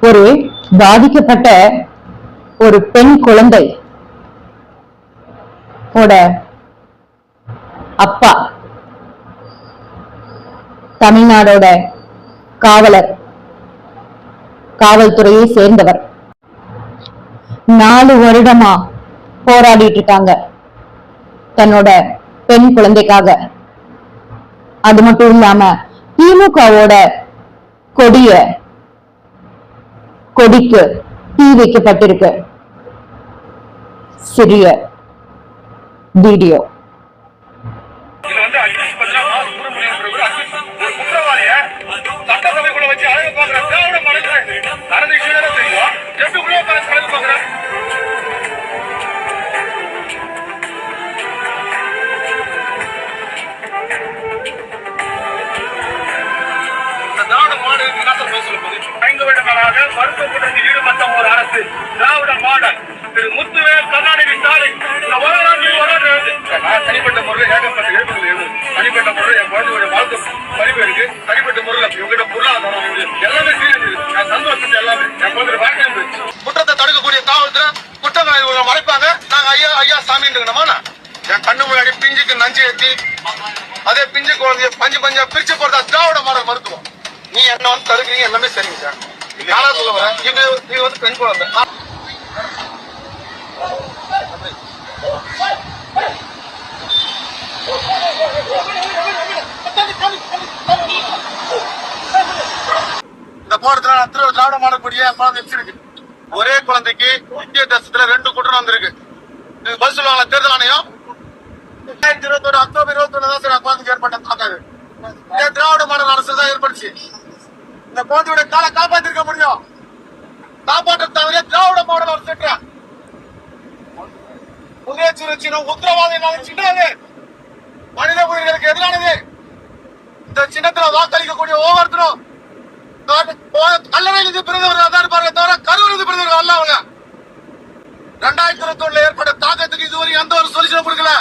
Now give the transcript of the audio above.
ஒரு பாதிக்கப்பட்ட ஒரு பெண் குழந்தை ஓட அப்பா தமிழ்நாடோட காவல்துறையை சேர்ந்தவர். 4 வருடமா போராடிட்டு இருக்காங்க தன்னோட பெண் குழந்தைக்காக. அது மட்டும் இல்லாம திமுகவோட கொடிக்கு தீ வைக்கப்பட்டிருக்கு. சிறிய வீடியோ. மருத்துவத்தில் ஈடுபட்ட ஒரு அரசு திராவிட மாடல் திரு முத்துவேல் கருணாநிதி ஸ்டாலின் தனிப்பட்ட முறையில் ஏகப்பட்ட எழுப்புகள் எழுது. தனிப்பட்ட முறையில் என் குழந்தையோட வாழ்க்கை பதிவு இருக்கு. தனிப்பட்ட முறையில் இவங்கிட்ட பொருளாதாரம் எல்லாமே என் சந்தோஷத்தை எல்லாமே என் குழந்தை வாழ்க்கை குற்றத்தை தடுக்கக்கூடிய காவல்துறை குற்றங்களை மறைப்பாங்க. நாங்க ஐயா ஐயா சாமின்றோமா என் கண்ணு முன்னாடி பிஞ்சுக்கு நஞ்சு ஏற்றி அதே பிஞ்சு குழந்தைய பஞ்சா பிரிச்சு போறதா திராவிட மாடல் மருத்துவம். நீ என்ன வந்து தடுக்கிறீங்க எல்லாமே சரிங்க சார். நானா சொல்ல வரேன் இது வந்து பெண் குழந்தை. இந்த போராட்டத்துல திராவிட மாடல் கூடிய குழந்தை இருக்கு. ஒரே குழந்தைக்கு இந்திய தேசத்துல 2 குற்றம் வந்திருக்கு. பதில் சொல்லுவாங்க தேர்தல் ஆணையம் 2021 அக்டோபர் 21 தான் சார் குழந்தைக்கு ஏற்பட்ட தாக்காது. திராவிட மாடல் அரசு தான் ஏற்படுச்சு. இந்த குழந்தையோட காலை காப்பாற்றிருக்க முடியும். காப்பாற்ற தவிர திராவிட மாடல் அரசு முன்னேற்றம் உத்தரவாதம் சின்னது மனித உயிர்களுக்கு எதிரானது. இந்த சின்னத்துல வாக்களிக்கக்கூடிய ஒவ்வொருத்தரும் கல்லறையிலிருந்து பிறந்தவர்கள் தான் இருப்பார்கள் தவிர கருவிலிருந்து பிறந்தவர்கள் அல்ல. அவங்க 2021 ஏற்பட்ட தாக்கத்துக்கு இதுவரை எந்த ஒரு சொல்யூஷன் கொடுக்கல.